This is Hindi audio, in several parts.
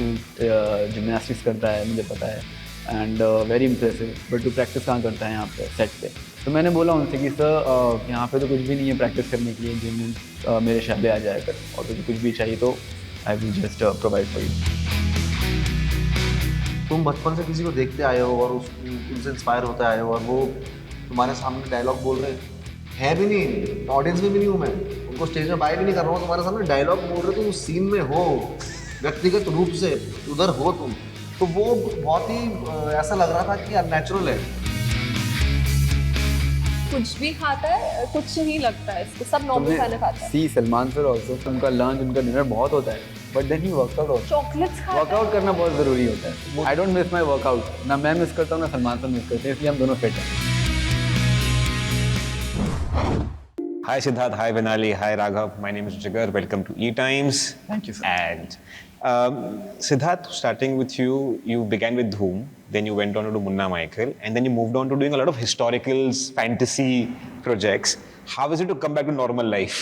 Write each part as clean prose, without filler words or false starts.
शूट जिमनास्टिक्स करता है, मुझे पता है, एंड वेरी इम्प्रेसिव, बट तू प्रैक्टिस कहाँ करता है यहाँ पे सेट पे? तो मैंने बोला उनसे कि सर यहाँ पे तो कुछ भी नहीं है प्रैक्टिस करने के लिए, जिम मेरे शहर आ जाया कर, और तुझे कुछ भी चाहिए तो I will just provide for you. तुम बचपन से किसी को देखते आए हो और उनसे इंस्पायर होते आए हो और वो तुम्हारे सामने डायलॉग बोल रहे हैं भी नहीं, ऑडियंस में भी नहीं हूँ मैं, उनको स्टेज में बाय भी नहीं कर रहा हूँ, तुम्हारे सामने डायलॉग बोल रहे, तुम उस सीन में हो, व्यक्तिगत रूप से उधर हो तुम, तो वो बहुत ही ऐसा लग रहा था कि अननेचुरल है। कुछ भी खाता है, कुछ नहीं लगता है इसको, सब नॉर्मल खाना खाता है। सी सलमान सर ऑल्सो, उनका लंच उनका डिनर बहुत होता है, but then he workout chocolates खाता है। वर्कआउट करना बहुत ज़रूरी होता है। I don't miss my workout, ना मैं मिस करता हूँ ना सलमान सर मिस करते हैं, इसलिए हम दोनों फिट हैं। Hi Siddharth, hi Vinali, hi Raghav. My name is Jigar. Welcome to E Times. Thank you, sir. And Siddharth, starting with you, you began with Dhoom, then you went on to do Munna Michael, and then you moved on to doing a lot of historicals, fantasy projects. How is it to come back to normal life?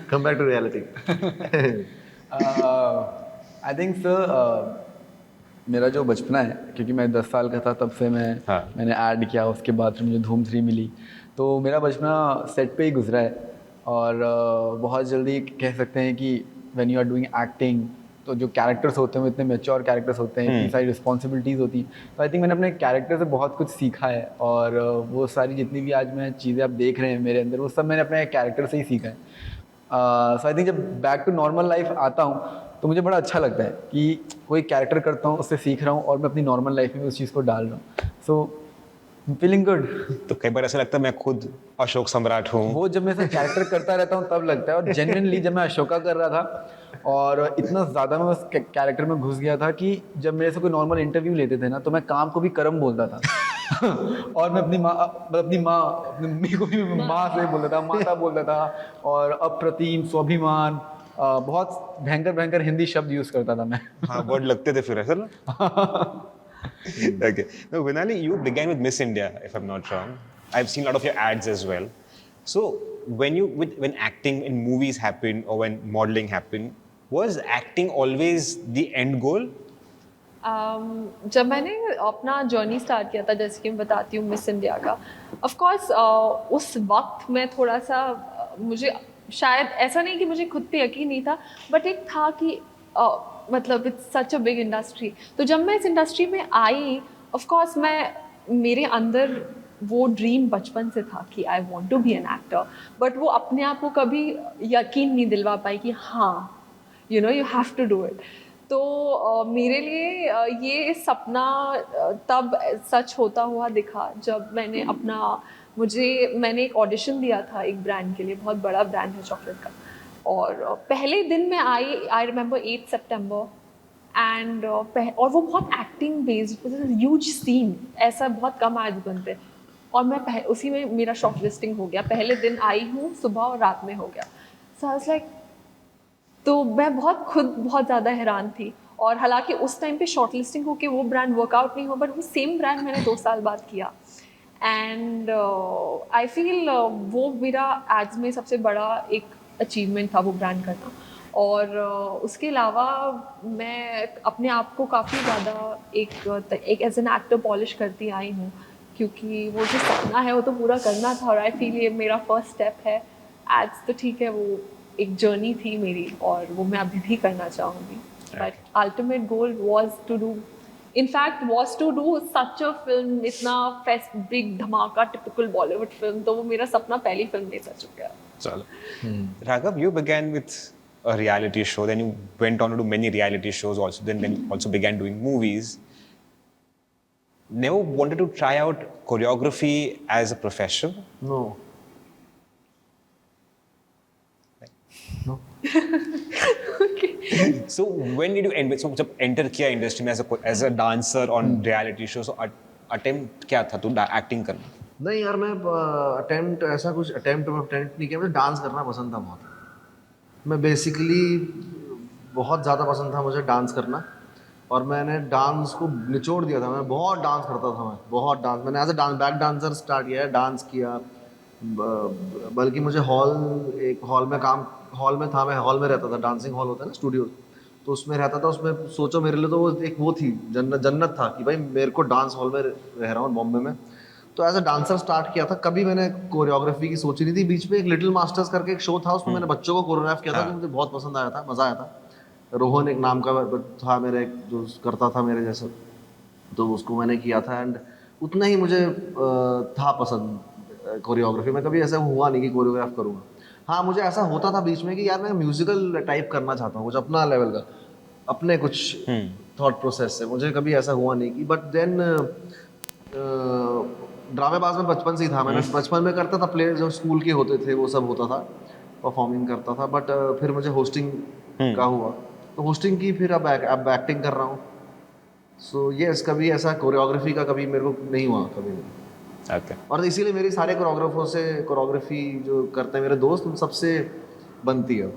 Come back to reality. I think sir मेरा जो बचपना है, क्योंकि मैं 10 साल का था तब से मैंने ऐड किया, उसके बाद फिर मुझे धूम 3 मिली, तो मेरा बचपना सेट पे ही गुजरा है। और बहुत जल्दी कह सकते हैं कि when you are doing acting, तो जो कैरेक्टर्स होते हैं वो इतने मैच्योर कैरेक्टर्स होते हैं, इतनी सारी रिस्पॉन्सिबिलिटीज़ होती हैं, तो आई थिंक मैंने अपने कैरेक्टर से बहुत कुछ सीखा है। और वो सारी जितनी भी आज मैं चीज़ें आप देख रहे हैं मेरे अंदर, वो सब मैंने अपने कैरेक्टर से ही सीखा है। सो आई थिंक जब बैक टू नॉर्मल लाइफ आता हूँ तो मुझे बड़ा अच्छा लगता है कि कोई कैरेक्टर करता हूँ, उससे सीख रहा हूँ और मैं अपनी नॉर्मल लाइफ में उस चीज़ को डाल रहा हूँ। So feeling good. तो कई बार ऐसा लगता है मैं खुद अशोक सम्राट हूँ। वो जब मैं ऐसा कैरेक्टर करता रहता हूँ तब लगता है, और जेन्युइनली जब मैं अशोका कर रहा था और इतना ज़्यादा मैं उस कैरेक्टर में घुस गया था कि जब मेरे से कोई नॉर्मल इंटरव्यू लेते थे ना, तो मैं काम को भी कर्म बोलता था और मैं अपनी मम्मी को भी माँ से बोलता था, माता बोलता था, और अप्रतिम, स्वाभिमान, बहुत भयंकर भयंकर हिंदी शब्द यूज़ करता था मैं। हाँ, वर्ड लगते थे फिर ऐसा ना। Okay. Now, Vinali, you began with Miss India, if I'm not wrong. I've seen a lot of your ads as well. So, when acting in movies happened or when modeling happened, was acting always the end goal? जब मैंने अपना जर्नी स्टार्ट किया था, जैसे कि मैं बताती हूँ मिस इंडिया का, ऑफ कोर्स उस वक्त मैं थोड़ा सा मुझे शायद ऐसा नहीं कि मुझे खुद पे यकीन नहीं था, बट एक था कि मतलब it's such a big industry. तो जब मैं इस इंडस्ट्री में आई, ऑफ कोर्स मेरे अंदर वो ड्रीम बचपन से था कि I want to be an actor, but वो अपने आप को कभी यकीन नहीं दिलवा पाई कि हाँ you know you have to do it. तो मेरे लिए ये सपना तब सच होता हुआ दिखा जब मैंने एक ऑडिशन दिया था एक ब्रांड के लिए, बहुत बड़ा ब्रांड है चॉकलेट का, और पहले दिन मैं आई रिमेंबर 8 सितंबर एंड और वो बहुत एक्टिंग बेस्ड, ह्यूज सीन, ऐसा बहुत कम आज बनते, और मैं उसी में मेरा शॉर्ट लिस्टिंग हो गया, पहले दिन आई हूँ, सुबह और रात में हो गया। सो आई वाज लाइक, तो मैं बहुत ज़्यादा हैरान थी। और हालांकि उस टाइम पे शॉर्ट लिस्टिंग हो के वो ब्रांड वर्कआउट नहीं हो, बट वो सेम ब्रांड मैंने 2 साल बाद किया, एंड आई फील वो मेरा एड्स में सबसे बड़ा एक अचीवमेंट था वो ब्रांड करना। और उसके अलावा मैं अपने आप को काफ़ी ज़्यादा एक एज एन एक्टर पॉलिश करती आई हूँ, क्योंकि वो जो सपना है वो तो पूरा करना था, और आई फील ये मेरा फर्स्ट स्टेप है। एड्स तो ठीक है, वो एक जर्नी थी मेरी और वो मैं अभी भी करना चाहूँगी, but ultimate goal was to do such a film, इतना बिग धमाका, टिपिकल बॉलीवुड फिल्म, तो वो मेरा सपना पहली फिल्म में सच हो गया। Chalo. Raghav, you began with a reality show, then you went on to do many reality shows also, then also began doing movies. Never wanted to try out choreography as a profession? No. Okay. So when did you जब enter किया इंडस्ट्री में as a dancer on reality show, so attempt क्या था तू एक्टिंग करना? नहीं यार, मैं अटेम्प्ट नहीं किया, मुझे डांस करना पसंद था बहुत। मैं बेसिकली बहुत ज़्यादा पसंद था मुझे डांस करना, और मैंने डांस को निचोड़ दिया था। मैं बहुत डांस करता था, मैंने as a back dancer start किया है, डांस किया, बल्कि मुझे हॉल में रहता था, डांसिंग हॉल होता है ना, स्टूडियो, तो उसमें रहता था, उसमें सोचो मेरे लिए तो वो एक वो थी जन्नत था कि भाई मेरे को डांस हॉल में रह रहा हूँ बॉम्बे में। तो एज अ डांसर स्टार्ट किया था, कभी मैंने कोरियोग्राफी की सोची नहीं थी। बीच में एक लिटिल मास्टर्स करके एक शो था, उसमें मैंने बच्चों को कोरियोग्राफ किया था, जो मुझे बहुत पसंद आया था, मज़ा आया था। रोहन एक नाम का था मेरा, एक जो करता था मेरे जैसा, तो उसको मैंने किया था। एंड उतना ही मुझे था पसंद कोरियोग्राफी में। कभी ऐसा हुआ नहीं कि कोरियोग्राफ करूँगा। हाँ, मुझे ऐसा होता था बीच में कि यार मैं म्यूजिकल टाइप करना चाहता हूँ, कुछ अपना लेवल का, अपने कुछ थॉट प्रोसेस से। मुझे कभी ऐसा हुआ नहीं कि, बट देन ड्रामेबाज में बचपन से ही था। मैंने बचपन में करता था, प्ले जो स्कूल के होते थे वो सब होता था, परफॉर्मिंग करता था। बट फिर मुझे होस्टिंग का हुआ, तो होस्टिंग की, फिर अब एक्टिंग कर रहा हूँ। सो यस, कभी ऐसा कोरियोग्राफी का कभी मेरे को नहीं हुआ, कभी नहीं। Okay. और इसीलिए मेरी सारे कोरियोग्राफर से, कोरियोग्राफी जो करते हैं मेरे दोस्त, उन सबसे बनती है,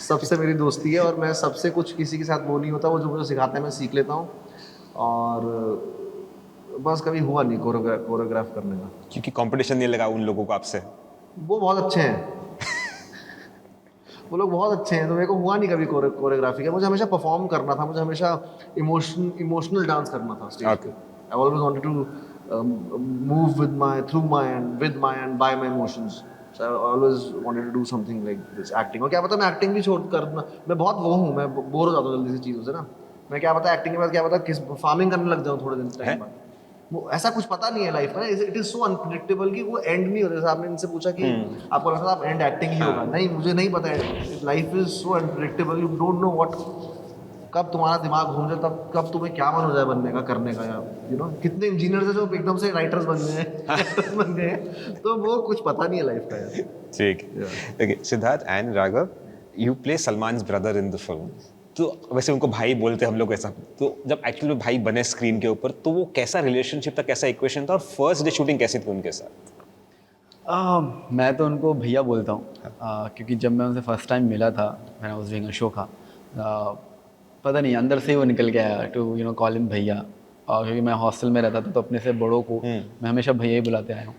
सबसे मेरी दोस्ती है। और मैं सबसे कुछ, किसी के साथ वो नहीं होता, वो जो मुझे सिखाते हैं मैं सीख लेता हूँ। और बस कभी हुआ नहीं कोरियोग्राफ करने का। क्योंकि कंपटीशन नहीं लगा उन लोगों को आपसे? वो बहुत अच्छे हैं वो लोग बहुत अच्छे हैं, तो मेरे को हुआ नहीं कभी कोरियोग्राफी का। मुझे हमेशा परफॉर्म करना था, मुझे हमेशा इमोशनल डांस करना था स्टेज पे। I always wanted to move through my and with my and by my emotions. So I always wanted to do something like this, acting. और क्या पता मैं एक्टिंग भी छोड़ कर, मैं बहुत वो हूँ, मैं बोर हो जाता हूँ जल्दी से चीज़ों से ना। मैं क्या पता एक्टिंग के बाद क्या पता किस फार्मिंग करने लग जाऊँ थोड़े दिन टाइम बाद। वो ऐसा कुछ पता नहीं है लाइफ का, इट इज सो अनप्रिडिक्टेबल कि वो एंड नहीं होता। जैसे आपने इनसे पूछा कि आपको लगता था आप एंड एक्टिंग ही होगा, नहीं, मुझे नहीं पता है। Life is so unpredictable, you don't know what, कब तुम्हारा दिमाग घूम जाए, तब कब तुम्हें क्या मन हो जाए बनने का, करने का। या कितने इंजीनियर्स हैं जो एकदम से राइटर्स बन गए हैं बन गए हैं, तो वो कुछ पता नहीं है लाइफ का यार। ठीक। Okay, Siddharth and Raghav, you play Salman's brother in the film. तो वैसे उनको भाई बोलते हम लोग ऐसा, तो जब एक्चुअली भाई बने स्क्रीन के ऊपर, तो वो कैसा रिलेशनशिप था, कैसा इक्वेशन था, और फर्स्ट डे शूटिंग कैसी थी उनके साथ? मैं तो उनको भैया बोलता हूँ, क्योंकि जब मैं उनसे फर्स्ट टाइम मिला था, मैंने उस डूइंग अशोका, पता नहीं अंदर से ही वो निकल गया टू कॉल हिम भैया। क्योंकि मैं हॉस्टल में रहता था, तो अपने से बड़ों को मैं हमेशा भैया ही बुलाते आया हूँ,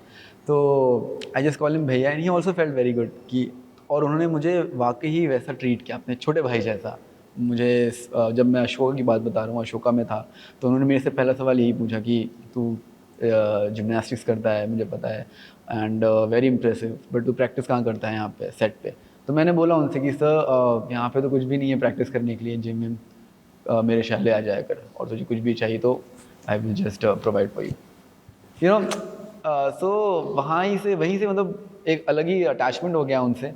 तो आई जस्ट कॉल हिम भैया and he also felt very good कि, और उन्होंने मुझे वाकई ही वैसा ट्रीट किया, अपने छोटे भाई जैसा। मुझे जब मैं अशोका की बात बता रहा हूँ, अशोका में था, तो उन्होंने मेरे से पहला सवाल यही पूछा कि तू जिमनास्टिक्स करता है, मुझे पता है, एंड वेरी इंप्रेसिव, बट तू प्रैक्टिस कहाँ करता है यहाँ पे सेट पे? तो मैंने बोला उनसे कि सर यहाँ पे तो कुछ भी नहीं है प्रैक्टिस करने के लिए, जिम में मेरे शैले आ जाया कर, और तुझे कुछ भी चाहिए तो I will just provide for you so वहीं से मतलब एक अलग ही अटैचमेंट हो गया उनसे।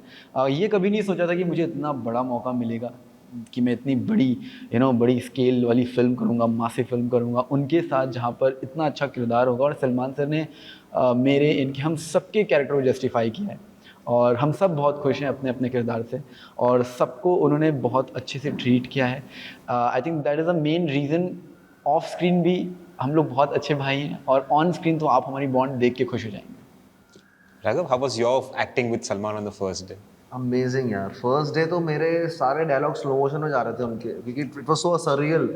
ये कभी नहीं सोचा था कि मुझे इतना बड़ा मौका मिलेगा, कि मैं इतनी बड़ी बड़ी स्केल वाली फिल्म करूँगा, मासिव फिल्म करूँगा उनके साथ, जहाँ पर इतना अच्छा किरदार होगा। और सलमान सर ने मेरे, इनके, हम सबके कैरेक्टर को जस्टिफाई किया है, और हम सब बहुत खुश हैं अपने अपने किरदार से, और सबको उन्होंने बहुत अच्छे से ट्रीट किया है। I think that is the main reason. Of screen भी हम लोग बहुत अच्छे भाई हैं, और ऑन स्क्रीन तो आप हमारी बॉन्ड देख के खुश हो जाएंगे। Raghav, how was your acting with Salman on the first day? Amazing यार, फर्स्ट डे तो मेरे सारे डायलॉग स्लो मोशन में जा रहे थे उनके, क्योंकि इट वाज सो सररियल।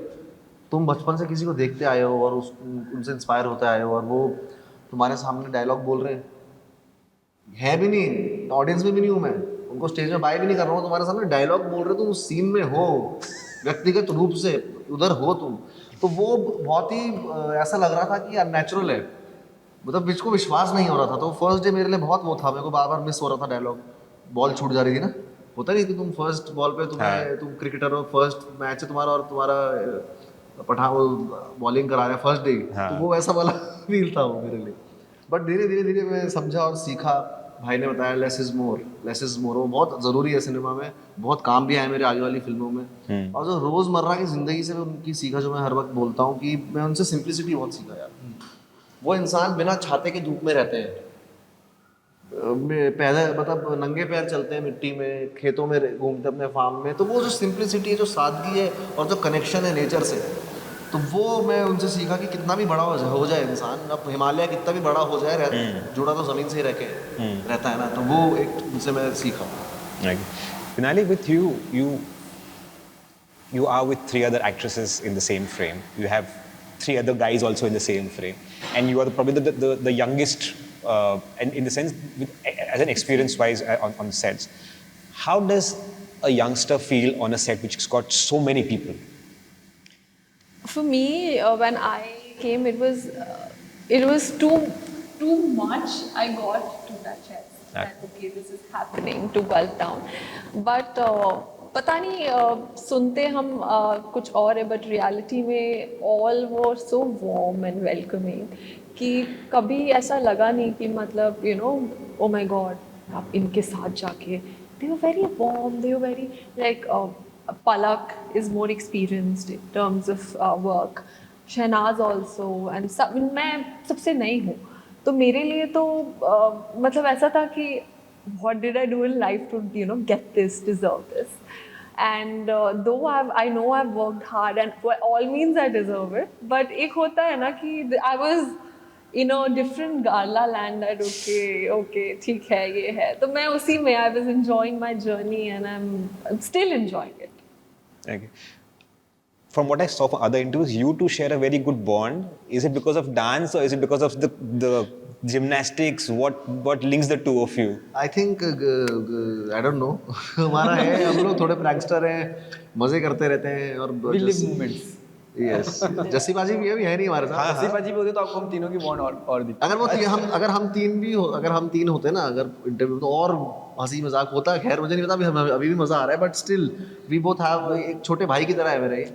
तुम बचपन से किसी को देखते आए हो और उनसे इंस्पायर होते आए हो, और वो तुम्हारे सामने डायलॉग बोल रहे हैं भी नहीं, ऑडियंस में भी नहीं हूँ मैं, उनको स्टेज में बाय भी नहीं कर रहा हूँ, तुम्हारे सामने डायलॉग बोल रहे हो, तुम उस सीन में हो, व्यक्तिगत रूप से उधर हो तुम, तो वो बहुत ही ऐसा लग रहा था कि अननेचुरल है, मतलब मुझको विश्वास नहीं हो रहा था। तो फर्स्ट डे मेरे लिए बहुत वो था, मेरे को बार बार मिस हो रहा था डायलॉग, बॉल छूट जा रही थी ना, होता नहीं कि तुम फर्स्ट बॉल पे तुम क्रिकेटर हो, फर्स्ट मैच है तुम्हारा, और तुम्हारा पठान वो बॉलिंग करा रहा है फर्स्ट डे, तो वो ऐसा वाला फील था वो मेरे लिए। बट धीरे धीरे मैं समझा और सीखा। भाई ने बताया लेस इज मोर, वो बहुत ज़रूरी है सिनेमा में, बहुत काम भी आया मेरे आगे वाली फिल्मों में। और जो रोज़मर्रा की ज़िंदगी से उनकी सीखा, जो मैं हर वक्त बोलता हूँ कि मैं उनसे सिंप्लिसिटी बहुत सीखा यार। वो इंसान बिना छाते के धूप में रहते हैं, पैदा मतलब नंगे पैर चलते हैं मिट्टी में, खेतों में घूमते अपने फार्म में, तो वो जो सिंप्लिसिटी है, जो सादगी है, और जो कनेक्शन है नेचर से, तो वो मैं उनसे सीखा कि कितना भी बड़ा हो जाए इंसान, अब हिमालय कितना भी बड़ा हो जाए, जुड़ा तो ज़मीन से ही रहता है ना, तो वो एक उनसे मैं सीखा। Finally, with you are with 3 other actresses in the same frame. You have 3 other guys also in the same frame, and you are probably the youngest, and in the sense, as an experience-wise on sets. How does a youngster feel on a set which's got so many people? For me, when I came, it was too much. I got to that chest that okay, this is happening to gulp down. But पता नहीं सुनते हम कुछ और है, but reality में all were so warm and welcoming कि कभी ऐसा लगा नहीं कि मतलब you know, oh my God, आप इनके साथ जाके they were very warm, they were very like Palak is more experienced in terms of work, Shehnaz also, and सब मैं सबसे नई हूँ, तो मेरे लिए तो मतलब ऐसा था कि what did I do in life to you know get this, deserve this, and though I know I've worked hard and by all means I deserve it, but एक होता है ना कि I was in a different Garla land that okay ठीक है ये है, तो मैं उसी में I was enjoying my journey and I'm still enjoying it. Okay. From what I saw from other interviews, you two share a very good bond. Is it because of dance or is it because of the gymnastics? What links the two of you? I think I don't know. हमारा है, हम लोग थोड़े prankster हैं, मजे करते रहते हैं और We live moments. Yes. Jassi बाजी भी है नहीं हमारे साथ. जस्सी बाजी भी होते तो आपको हम तीनों की बॉन्ड और दिखती. अगर हम तीन होते ना, अगर इंटरव्यू तो और हंसी मजाक होता. खैर मुझे नहीं पता, अभी भी मजा आ रहा है, but still we both have, एक छोटे भाई की तरह है मेरे,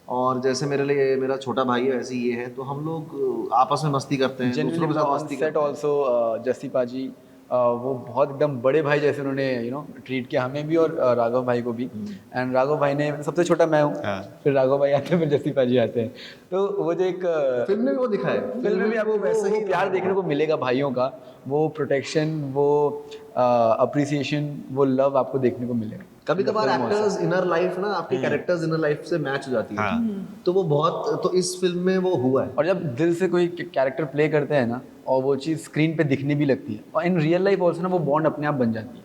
और जैसे मेरे लिए मेरा छोटा भाई है वैसे ये है, तो हम लोग आपस में मस्ती करते हैं, दूसरों के साथ मस्ती करते हैं. ऑल्सो जस्सी पाजी वो बहुत एकदम बड़े भाई जैसे उन्होंने ट्रीट किया हमें भी और राघव भाई को भी. एंड राघव भाई ने, सबसे छोटा मैं हूँ, फिर राघव भाई आते हैं, फिर जस्सी पाजी आते हैं, तो वो जो एक फिल्म में भी वो दिखा है, फिल्म में भी आपको वैसा ही प्यार देखने को मिलेगा भाइयों का, वो प्रोटेक्शन, वो अप्रिसिएशन, वो लव आपको देखने को मिलेगा. कभी कभार एक्टर्स इनर लाइफ ना आपके कैरेक्टर्स इनर लाइफ से मैच हो जाती है, तो वो बहुत, तो इस फिल्म में वो हुआ है. और जब दिल से कोई कैरेक्टर प्ले करते हैं ना, और वो चीज़ स्क्रीन पे दिखने भी लगती है, और इन रियल लाइफ ऑल्सो ना वो बॉन्ड अपने आप बन जाती है.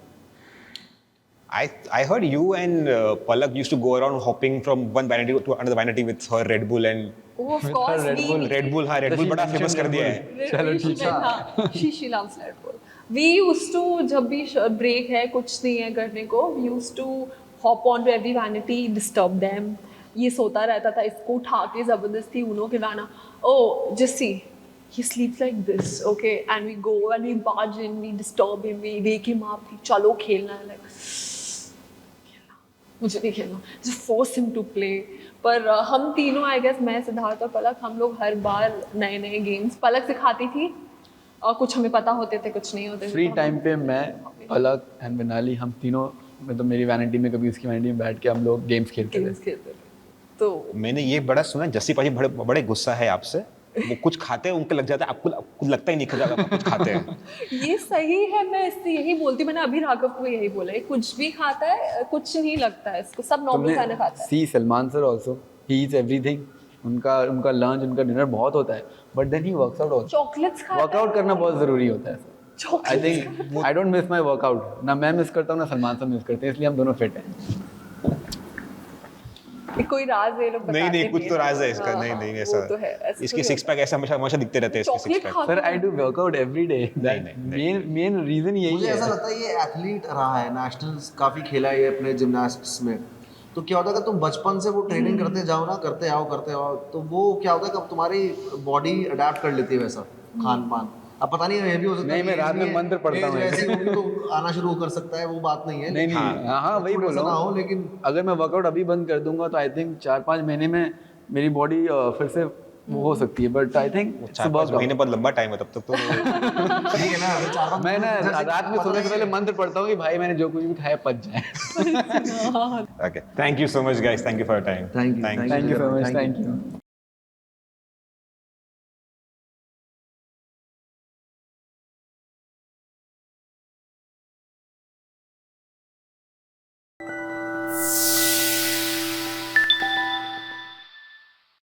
I heard you and Palak used to go around hopping from one vanity to another vanity with her Red Bull and Oh, of course, Red Bull बड़ा फेमस कर दिया है. चलो ठीक है. She loves Red Bull. We used to, जब भी ब्रेक है, कुछ नहीं है करने को, we used to hop on to every vanity, disturb them. ये सोता रहता था, इसको उठा के जबरदस्ती उन्हों के गाना, oh just see, he sleeps like this, okay, and we go and we barge in, we disturb him, we wake him up, चलो खेलना है, like मुझे नहीं खेलना, just force him to play. पर हम तीनों, आई गेस मैं, सिद्धार्थ और पलक, हम लोग हर बार नए नए गेम्स पलक सिखाती थी, और कुछ हमें पता होते थे, कुछ नहीं होते थे. फ्री टाइम पे मैं, पलक एंड विनाली, हम तीनों, मतलब मेरी वैनिटी में कभी उसकी वैनिटी में बैठ के हम लोग गेम्स खेलते थे. तो मैंने ये बड़ा सुना, जस्सी पाजी बड़े गुस्सा है आपसे, वो कुछ खाते हैं उनको लग जाता है, आपको लगता ही नहीं कि आप कुछ खाते हैं. ये सही है, मैं इससे यही बोलती, मैंने अभी राघव को यही बोला है, कुछ भी खाता है, कुछ नहीं लगता है इसको, सब नॉर्मल खाना खाता है. See Salman sir also, he eats everything, उनका लंच, उनका डिनर बहुत होता है, but then he works out also. Chocolates खाता है, वर्कआउट करना बहुत ज़रूरी होता है. I think I don't miss my workout, ना मैं मिस करता हूँ ना सलमान सर मिस करते हैं, इसलिए हम दोनों फिट हैं. कोई राज है लोग नहीं कुछ तो राज है इसका. नहीं ऐसा तो है, इसके सिक्स पैक ऐसा हमेशा दिखते रहते हैं, इसके six pack. Sir I do workout every day. Main reason यही है. मुझे ऐसा लगता है ये एथलीट रहा है, नेशनल्स काफी खेला है ये अपने जिम्नास्टिक्स में, तो क्या होता है कि तुम बचपन से वो ट्रेनिंग करते जाओ ना, करते आओ, तो वो क्या होता है कि अब तुम्हारी बॉडी अडेप्ट कर लेती है वैसा खान पान. अब पता नहीं ये भी हो सकता है, नहीं मैं रात में मंत्र पढ़ता हूँ, ऐसी होगी तो आना शुरू कर सकता है, वो बात नहीं है. नहीं हाँ वही बोल रहा हूँ, लेकिन अगर मैं वर्कआउट अभी बंद कर दूंगा तो आई थिंक 4-5 महीने में मेरी बॉडी फिर से वो हो सकती है, बट आई थिंक 4-5 महीने बहुत लंबा टाइम है, तब तक तो ठीक है ना. मैं ना रात में सोने से पहले मंत्र पढ़ता हूँ कि भाई मैंने जो कुछ भी खाया पच जाए. Okay, thank you so much guys, thank you for your time. Thank you Thank you so much, thank you.